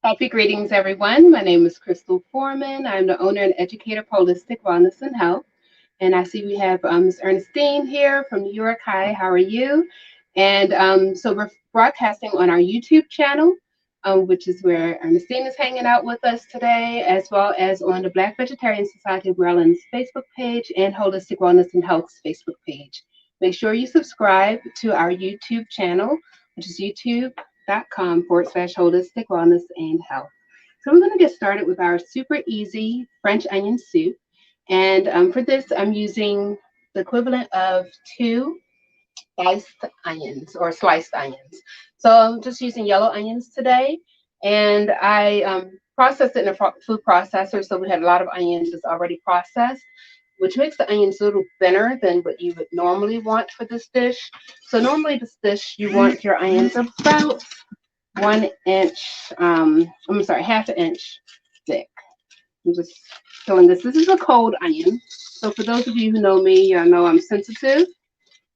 Happy greetings, everyone. My name is Crystal Forman. I'm the owner and educator of Holistic Wellness and Health. And I see we have Ms. Ernestine here from New York. Hi, how are you? And so we're broadcasting on our YouTube channel, which is where Ernestine is hanging out with us today, as well as on the Black Vegetarian Society of Maryland's Facebook page and Holistic Wellness and Health's Facebook page. Make sure you subscribe to our YouTube channel, which is youtube.com/holistic wellness and health. So we're going to get started with our super easy French onion soup. And for this, I'm using the equivalent of 2 sliced onions. So I'm just using yellow onions today. And I processed it in a food processor. So we had a lot of onions that's already processed, which makes the onions a little thinner than what you would normally want for this dish. So normally this dish, you want your onions about 1 inch, half an inch thick. I'm just filling this. This is a cold onion. So for those of you who know me, you know I'm sensitive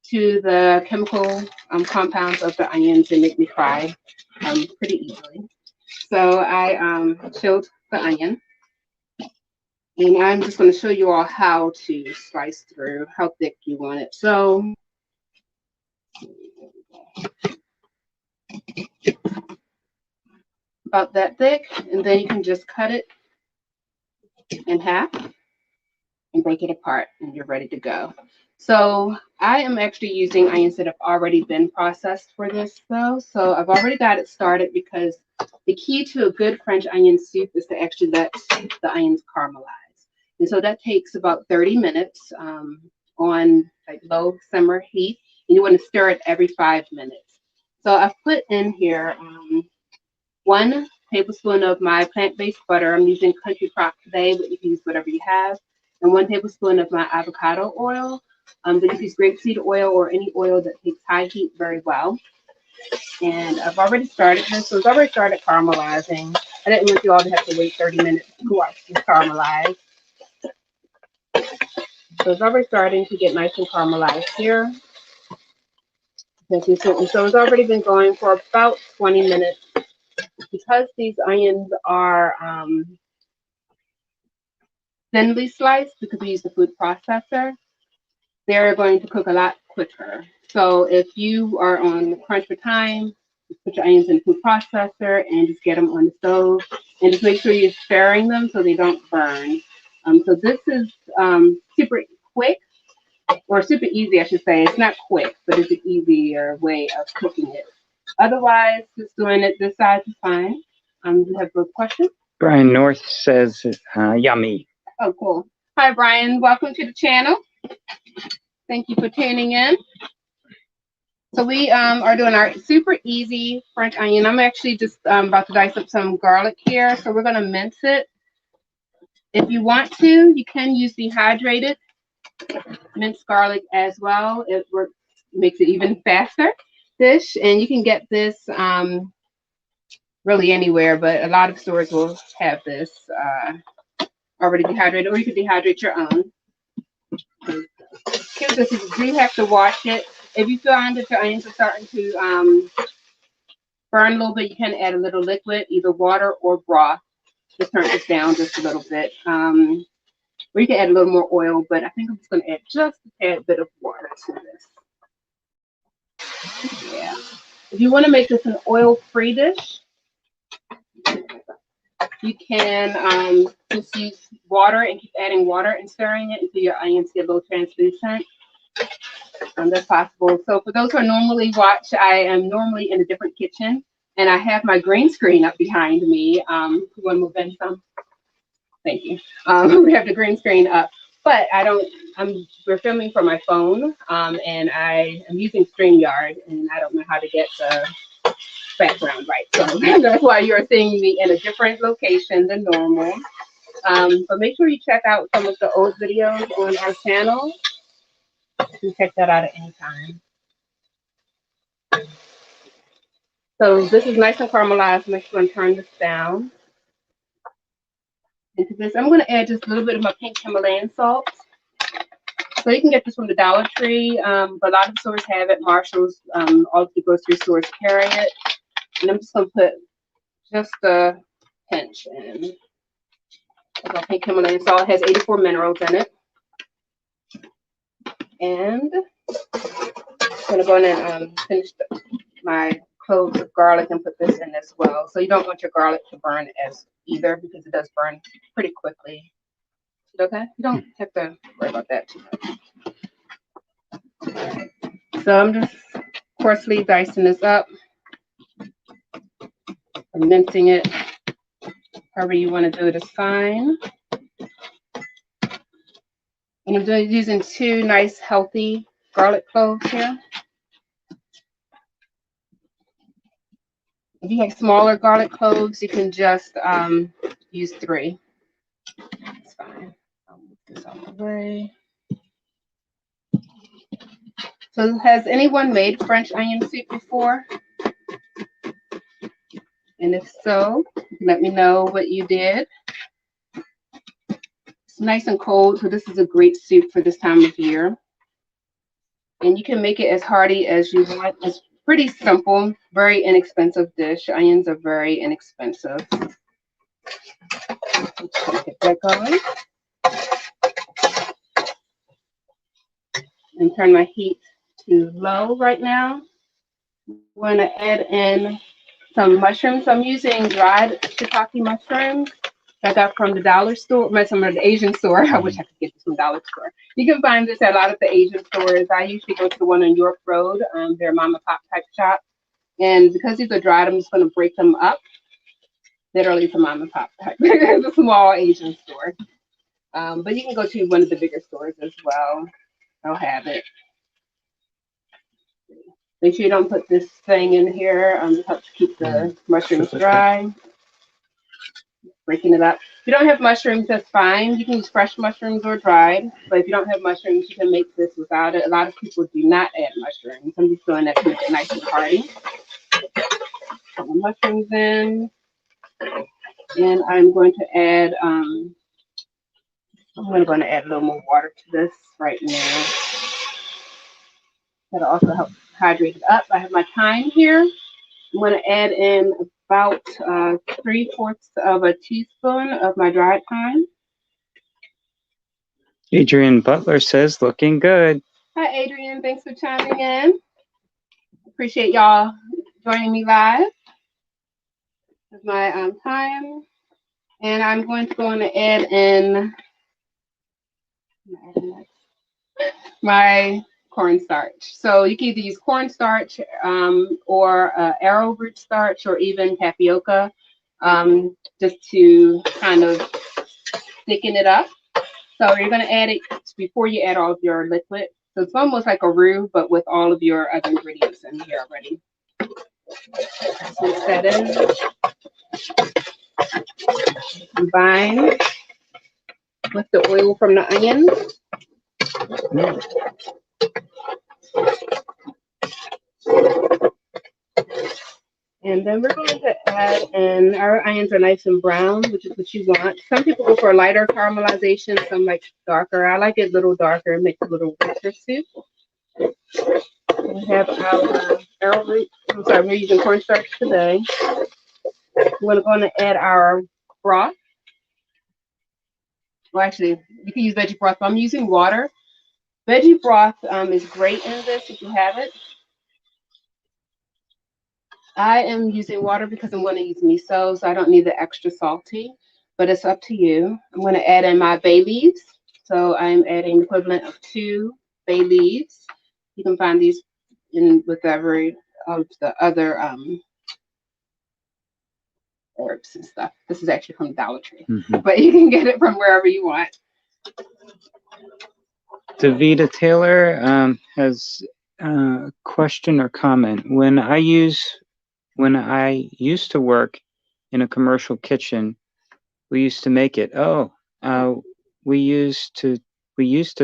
to the chemical compounds of the onions. They make me cry pretty easily. So I chilled the onion. And I'm just going to show you all how to slice through, how thick you want it. So about that thick, and then you can just cut it in half and break it apart, and you're ready to go. So I am actually using onions that have already been processed for this, though. So I've already got it started because the key to a good French onion soup is to actually let the onions caramelize. And so that takes about 30 minutes on like low simmer heat. And you want to stir it every 5 minutes. So I've put in here 1 tablespoon of my plant-based butter. I'm using Country Crock today, but you can use whatever you have. And 1 tablespoon of my avocado oil. But you can use grapeseed oil or any oil that takes high heat very well. And I've already started this, so it's already started caramelizing. I didn't want you all to have to wait 30 minutes to watch this caramelize. So it's already starting to get nice and caramelized here. So it's already been going for about 20 minutes. Because these onions are thinly sliced, because we use the food processor, they're going to cook a lot quicker. So if you are on the crunch for time, just put your onions in the food processor and just get them on the stove. And just make sure you're stirring them so they don't burn. So this is super quick, or super easy, I should say. It's not quick, but it's an easier way of cooking it. Otherwise, just doing it this size is fine. Do you have a question? Brian North says, yummy. Oh, cool. Hi, Brian. Welcome to the channel. Thank you for tuning in. So we are doing our super easy French onion. I'm actually just about to dice up some garlic here. So we're going to mince it. If you want to, you can use dehydrated minced garlic as well. It makes it even faster dish. And you can get this really anywhere, but a lot of stores will have this already dehydrated, or you can dehydrate your own. Here's this. You do have to wash it. If you find that your onions are starting to burn a little bit, you can add a little liquid, either water or broth. Just turn this down just a little bit. Or you can add a little more oil, but I think I'm just going to add just a tad bit of water to this. Yeah. If you want to make this an oil-free dish, you can just use water and keep adding water and stirring it until your onions get a little translucent. That's possible. So for those who normally watch, I am normally in a different kitchen, and I have my green screen up behind me. You want to move in some? Thank you. We have the green screen up, but we're filming from my phone, and I am using StreamYard, and I don't know how to get the background right. So that's why you're seeing me in a different location than normal. But make sure you check out some of the old videos on our channel. You can check that out at any time. So this is nice and caramelized. I'm just going to turn this down into this. I'm going to add just a little bit of my pink Himalayan salt. So you can get this from the Dollar Tree, but a lot of stores have it. Marshall's, all of the grocery stores carry it. And I'm just going to put just a pinch in. Our pink Himalayan salt has 84 minerals in it. And I'm going to go in and finish my cloves of garlic and put this in as well. So you don't want your garlic to burn as either because it does burn pretty quickly. Okay? You don't have to worry about that too much. So I'm just coarsely dicing this up. I'm mincing it. However you want to do it is fine. And I'm using 2 nice healthy garlic cloves here. If you have smaller garlic cloves, you can just use 3. That's fine. I'll move this out of the way. So has anyone made French onion soup before? And if so, let me know what you did. It's nice and cold, so this is a great soup for this time of year. And you can make it as hearty as you want. It's pretty simple, very inexpensive dish. Onions are very inexpensive. Let's get that going. And turn my heat to low right now. I'm going to add in some mushrooms. I'm using dried shiitake mushrooms I got from the dollar store, some of the Asian store. I wish I could get this from the dollar store. You can find this at a lot of the Asian stores. I usually go to the one on York Road. They're a mom and pop type shop. And because these are dried, I'm just going to break them up. Literally, it's a mom and pop type. It's a small Asian store. But you can go to one of the bigger stores as well. They'll have it. Make sure you don't put this thing in here. It helps keep the mushrooms dry. Breaking it up. If you don't have mushrooms, that's fine. You can use fresh mushrooms or dried. But if you don't have mushrooms, you can make this without it. A lot of people do not add mushrooms. I'm just doing that to make it nice and hearty. Put the mushrooms in. And I'm going to add, I'm going to add a little more water to this right now. That'll also help hydrate it up. I have my thyme here. I'm going to add in about 3/4 of a teaspoon of my dried thyme. Adrian Butler says, looking good. Hi, Adrian. Thanks for chiming in. Appreciate y'all joining me live. With my thyme. And I'm going to go in and add in my cornstarch. So you can either use cornstarch or arrowroot starch or even tapioca just to kind of thicken it up. So you're going to add it before you add all of your liquid. So it's almost like a roux, but with all of your other ingredients in here already. Mix that in. Combine with the oil from the onions. And then we're going to add in, our onions are nice and brown, which is what you want. Some people go for a lighter caramelization, some like darker. I like it a little darker, it makes a little richer soup. We have our arrowroot, I'm sorry, we're using cornstarch today. We're going to add our broth. Well, actually, you can use veggie broth, but I'm using water. Veggie broth is great in this if you have it. I am using water because I'm going to use miso, so I don't need the extra salty, but it's up to you. I'm going to add in my bay leaves. So I'm adding the equivalent of 2 bay leaves. You can find these in with every of the other herbs and stuff. This is actually from Dollar Tree, but you can get it from wherever you want. Davida Taylor has a question or comment. When I used to work in a commercial kitchen, we used to make it. We used to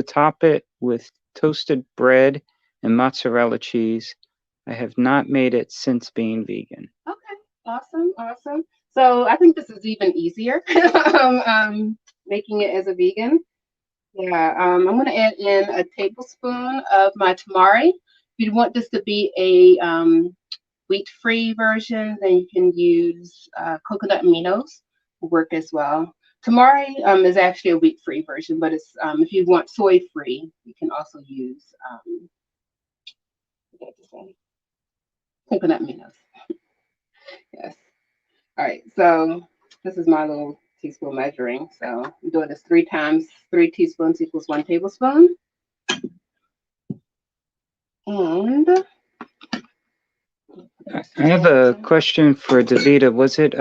top it with toasted bread and mozzarella cheese. I have not made it since being vegan. Okay, awesome. So I think this is even easier, making it as a vegan. Yeah, I'm going to add in a tablespoon of my tamari. If you want this to be a wheat-free version, then you can use coconut aminos. will work as well. Tamari is actually a wheat-free version, but it's if you want soy-free, you can also use what did I just say? Coconut minnows. Yes. All right. So this is my little teaspoon measuring. So I'm doing this 3 times. 3 teaspoons equals 1 tablespoon. And I have a question for Davita. Was it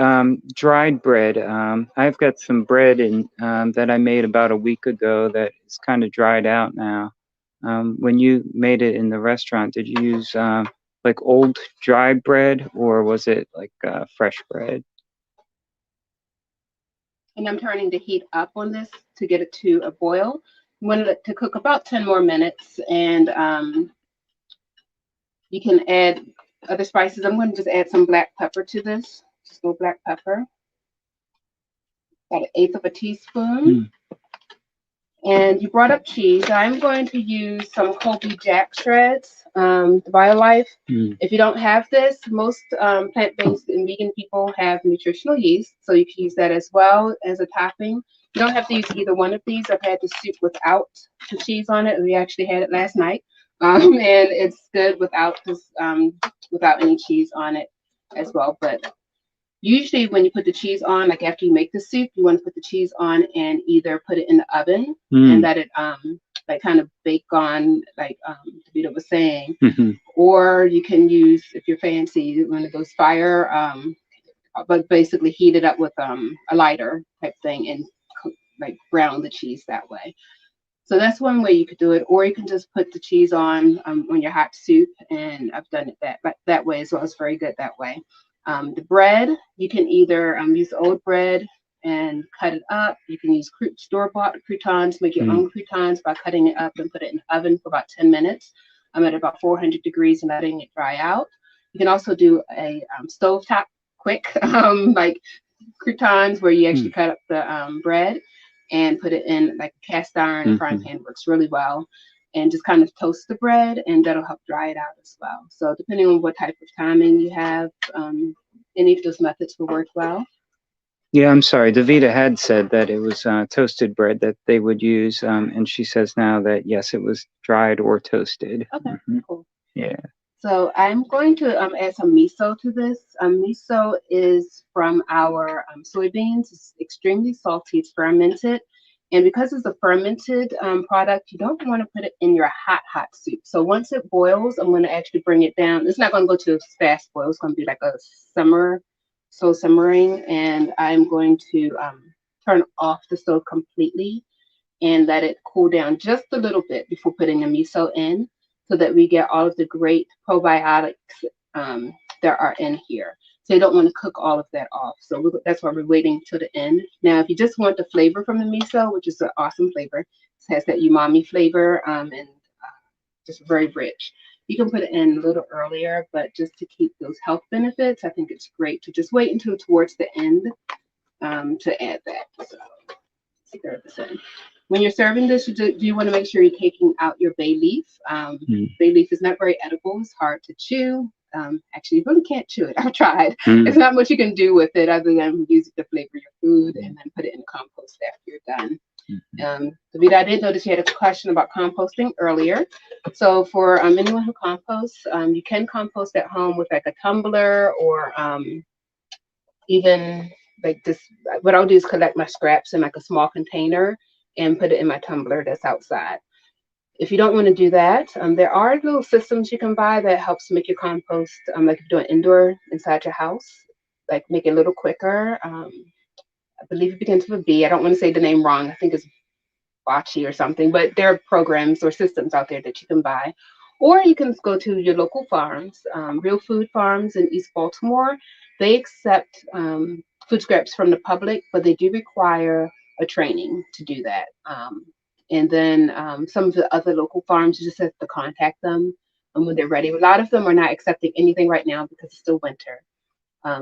dried bread? I've got some bread in that I made about a week ago that is kind of dried out now. When you made it in the restaurant, did you use like old dry bread or was it like fresh bread? and I'm turning the heat up on this to get it to a boil. I'm going to cook about 10 more minutes, and you can add other spices. I'm going to just add some black pepper to this. Just a little black pepper. About 1/8 of a teaspoon. And you brought up cheese. I'm going to use some Colby Jack shreds, the BioLife. If you don't have this, most plant-based and vegan people have nutritional yeast, so you can use that as well as a topping. You don't have to use either one of these. I've had the soup without the cheese on it. We actually had it last night, and it's good without this, without any cheese on it as well. But usually when you put the cheese on, like after you make the soup, you want to put the cheese on and either put it in the oven and let it like kind of bake on, like Vito was saying, or you can use, if you're fancy, one of those fire, but basically heat it up with a lighter type thing and like brown the cheese that way. So that's one way you could do it, or you can just put the cheese on your hot soup, and I've done it that way as well. It's very good that way. The bread, you can either use old bread and cut it up. You can use store-bought croutons, make your own croutons by cutting it up and put it in the oven for about 10 minutes. I'm at about 400 degrees and letting it dry out. You can also do a stovetop quick, like croutons, where you actually cut up the bread and put it in like a cast iron frying pan. Works really well, and just kind of toast the bread, and that'll help dry it out as well. So depending on what type of timing you have, any of those methods will work well. Yeah, I'm sorry. Davita had said that it was toasted bread that they would use, and she says now that yes, it was dried or toasted. Okay, cool. Yeah. So I'm going to add some miso to this. Miso is from our soybeans. It's extremely salty. It's fermented. And because it's a fermented product, you don't want to put it in your hot soup. So once it boils, I'm going to actually bring it down. It's not going to go to a fast boil. It's going to be like a slow simmering. And I'm going to turn off the stove completely and let it cool down just a little bit before putting the miso in, so that we get all of the great probiotics that are in here. So you don't want to cook all of that off. So that's why we're waiting till the end. Now, if you just want the flavor from the miso, which is an awesome flavor, it has that umami flavor and just very rich. You can put it in a little earlier, but just to keep those health benefits, I think it's great to just wait until towards the end to add that. So, stir this in. When you're serving this, you want to make sure you're taking out your bay leaf. Bay leaf is not very edible. It's hard to chew. Actually, you really can't chew it. I've tried. There's not much you can do with it other than use it to flavor your food and then put it in compost after you're done. Davida, I did notice you had a question about composting earlier. So for anyone who composts, you can compost at home with like a tumbler or even like this. What I'll do is collect my scraps in like a small container and put it in my tumbler that's outside. If you don't want to do that, there are little systems you can buy that helps make your compost, like if you're doing indoor inside your house, like make it a little quicker. I believe it begins with a B. I don't want to say the name wrong. I think it's Bocce or something, but there are programs or systems out there that you can buy. Or you can go to your local farms, Real Food Farms in East Baltimore. They accept food scraps from the public, but they do require a training to do that. And then some of the other local farms, you just have to contact them when they're ready. A lot of them are not accepting anything right now because it's still winter.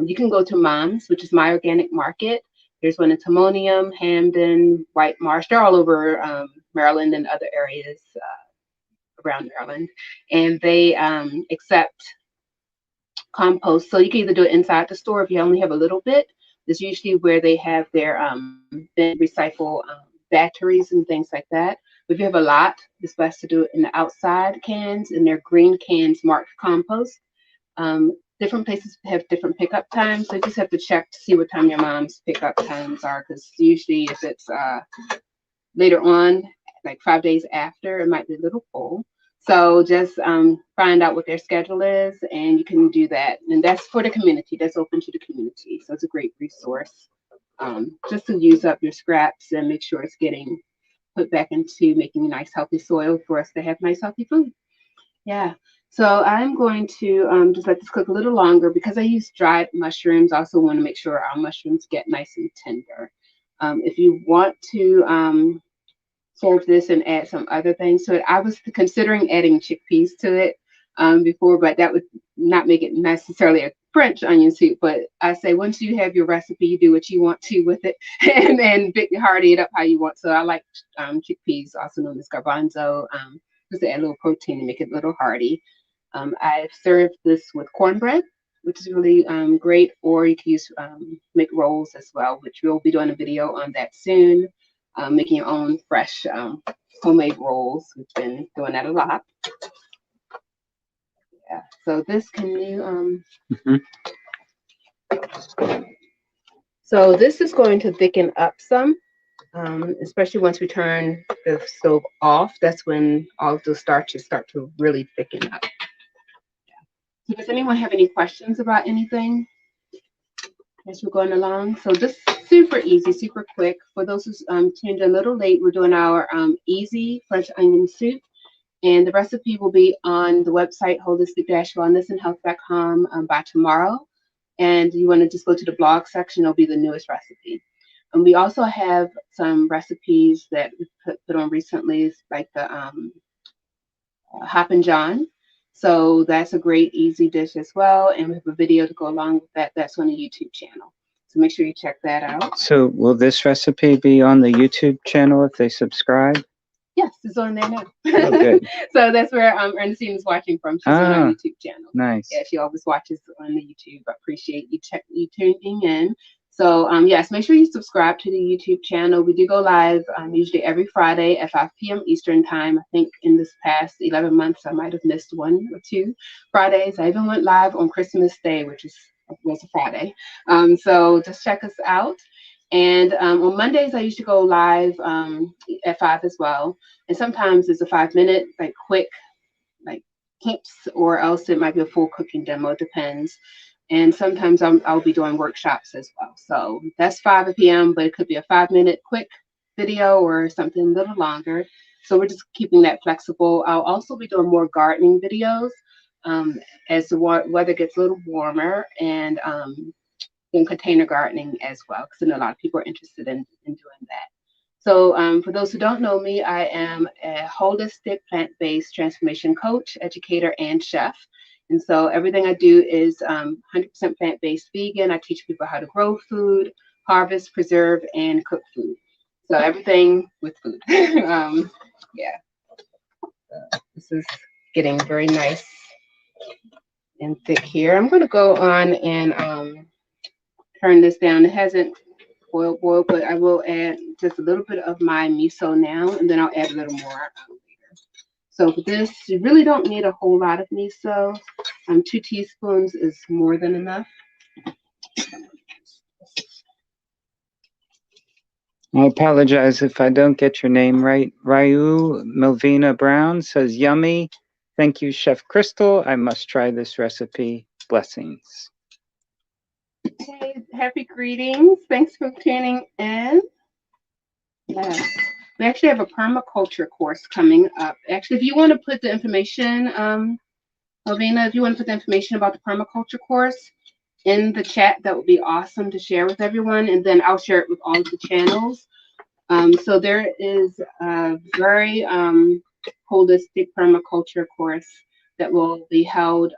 You can go to Mom's, which is My Organic Market. There's one in Timonium, Hamden, White Marsh. They're all over Maryland and other areas around Maryland. And they accept compost. So you can either do it inside the store if you only have a little bit, is usually where they have their bin recycle batteries and things like that. But if you have a lot, it's best to do it in the outside cans, and they're green cans marked compost. Different places have different pickup times, so you just have to check to see what time your mom's pickup times are, because usually if it's later on, like 5 days after, it might be a little full. So just find out what their schedule is, and you can do that. And that's for the community. That's open to the community. So it's a great resource just to use up your scraps and make sure it's getting put back into making nice, healthy soil for us to have nice, healthy food. Yeah. So I'm going to just let this cook a little longer because I use dried mushrooms. I also want to make sure our mushrooms get nice and tender. If you want to serve this and add some other things to it. I was considering adding chickpeas to it before, but that would not make it necessarily a French onion soup. But I say once you have your recipe, you do what you want to with it, and then hardy it up how you want. So I like chickpeas, also known as garbanzo, just to add a little protein and make it a little hearty. I've served this with cornbread, which is really great, or you can use make rolls as well, which we'll be doing a video on that soon. Making your own fresh homemade rolls. We've been doing that a lot. Yeah. So this can you So this is going to thicken up some, especially once we turn the stove off. That's when all of the starches start to really thicken up. So does anyone have any questions about anything as we're going along? So just super easy, super quick. For those who tuned in a little late, we're doing our easy French onion soup. And the recipe will be on the website holistic-wellnessandhealth.com by tomorrow. And you want to just go to the blog section, it'll be the newest recipe. And we also have some recipes that we put on recently, like the Hoppin' John. So that's a great, easy dish as well. And we have a video to go along with that. That's on the YouTube channel. So make sure you check that out. So will this recipe be on the YouTube channel if they subscribe? Yes, it's on there now. Oh, good. So that's where Ernestine is watching from. She's on our YouTube channel. Nice. Yeah, she always watches on the YouTube. I appreciate you tuning in. So yes, make sure you subscribe to the YouTube channel. We do go live usually every Friday at 5 p.m. Eastern time. I think in this past 11 months, I might have missed 1 or 2 Fridays. I even went live on Christmas Day, was a Friday. So just check us out. And on Mondays, I used to go live at 5 as well. And sometimes it's a 5-minute, like quick, like tips, or else it might be a full cooking demo. It depends. And sometimes I'll be doing workshops as well. So that's 5 p.m., but it could be a 5-minute quick video or something a little longer. So we're just keeping that flexible. I'll also be doing more gardening videos as the weather gets a little warmer, and in container gardening as well, because I know a lot of people are interested in doing that. So for those who don't know me, I am a holistic plant-based transformation coach, educator, and chef. And so everything I do is 100% plant-based vegan. I teach people how to grow food, harvest, preserve, and cook food. So everything with food. Yeah. This is getting very nice and thick here. I'm going to go on and turn this down. It hasn't boiled, but I will add just a little bit of my miso now, and then I'll add a little more later. So for this, you really don't need a whole lot of miso. 2 teaspoons is more than enough. I apologize if I don't get your name right. Ryu Melvina Brown says, yummy. Thank you, Chef Crystal. I must try this recipe. Blessings. Hey, happy greetings. Thanks for tuning in. Yes. We actually have a permaculture course coming up. Actually, if you want to put the information, Melvina, if you want to put the information about the permaculture course in the chat, that would be awesome to share with everyone. And then I'll share it with all of the channels. So there is a very holistic permaculture course that will be held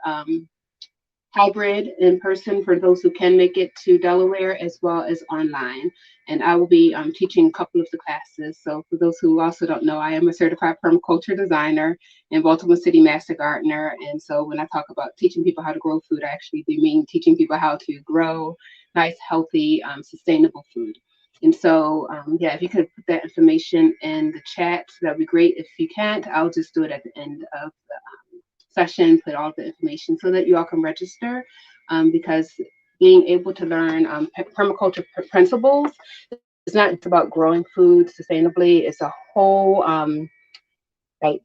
hybrid in person for those who can make it to Delaware, as well as online. And I will be teaching a couple of the classes. So for those who also don't know, I am a certified permaculture designer and Baltimore City master gardener. And so when I talk about teaching people how to grow food, I actually do mean teaching people how to grow nice, healthy, sustainable food. And so, yeah, if you could put that information in the chat, that'd be great. If you can't, I'll just do it at the end of the session, put all the information so that you all can register, because being able to learn permaculture principles is not just about growing food sustainably. It's a whole like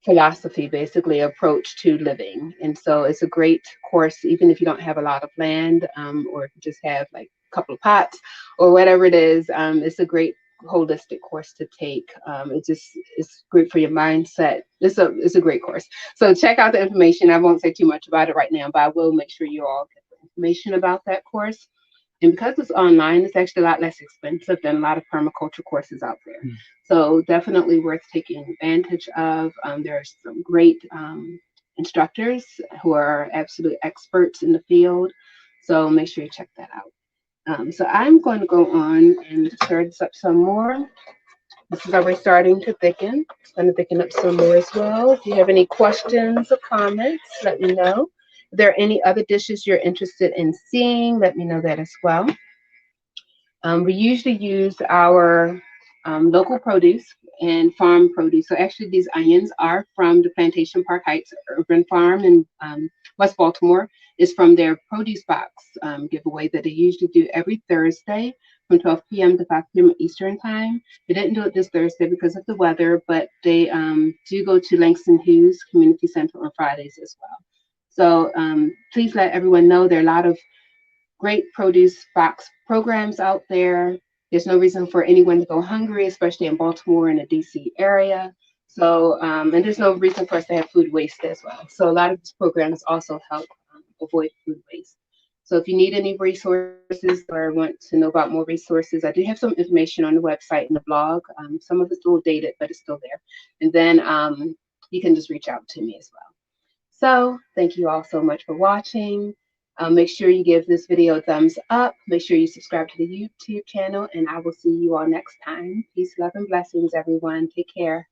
philosophy, basically approach to living. And so it's a great course, even if you don't have a lot of land, or if you just have like a couple of pots or whatever it is. It's a great holistic course to take. It just it's great for your mindset. It's a great course. So check out the information. I won't say too much about it right now, but I will make sure you all get the information about that course. And because it's online, it's actually a lot less expensive than a lot of permaculture courses out there. Mm. So definitely worth taking advantage of. There's some great instructors who are absolute experts in the field. So make sure you check that out. So I'm going to go on and stir this up some more. This is already starting to thicken. It's going to thicken up some more as well. If you have any questions or comments, let me know. If there are any other dishes you're interested in seeing, let me know that as well. We usually use our local produce and farm produce. So actually, these onions are from the Plantation Park Heights Urban Farm in West Baltimore. It's from their produce box giveaway that they usually do every Thursday from 12 p.m. to 5 p.m. Eastern Time. They didn't do it this Thursday because of the weather, but they do go to Langston Hughes Community Center on Fridays as well. So please let everyone know there are a lot of great produce box programs out there. There's no reason for anyone to go hungry, especially in Baltimore and the DC area. So, and there's no reason for us to have food waste as well. So, a lot of these programs also help avoid food waste. So, if you need any resources or want to know about more resources, I do have some information on the website and the blog. Some of it's a little dated, but it's still there. And then you can just reach out to me as well. So thank you all so much for watching. Make sure you give this video a thumbs up. Make sure you subscribe to the YouTube channel, and I will see you all next time. Peace, love, and blessings, everyone. Take care.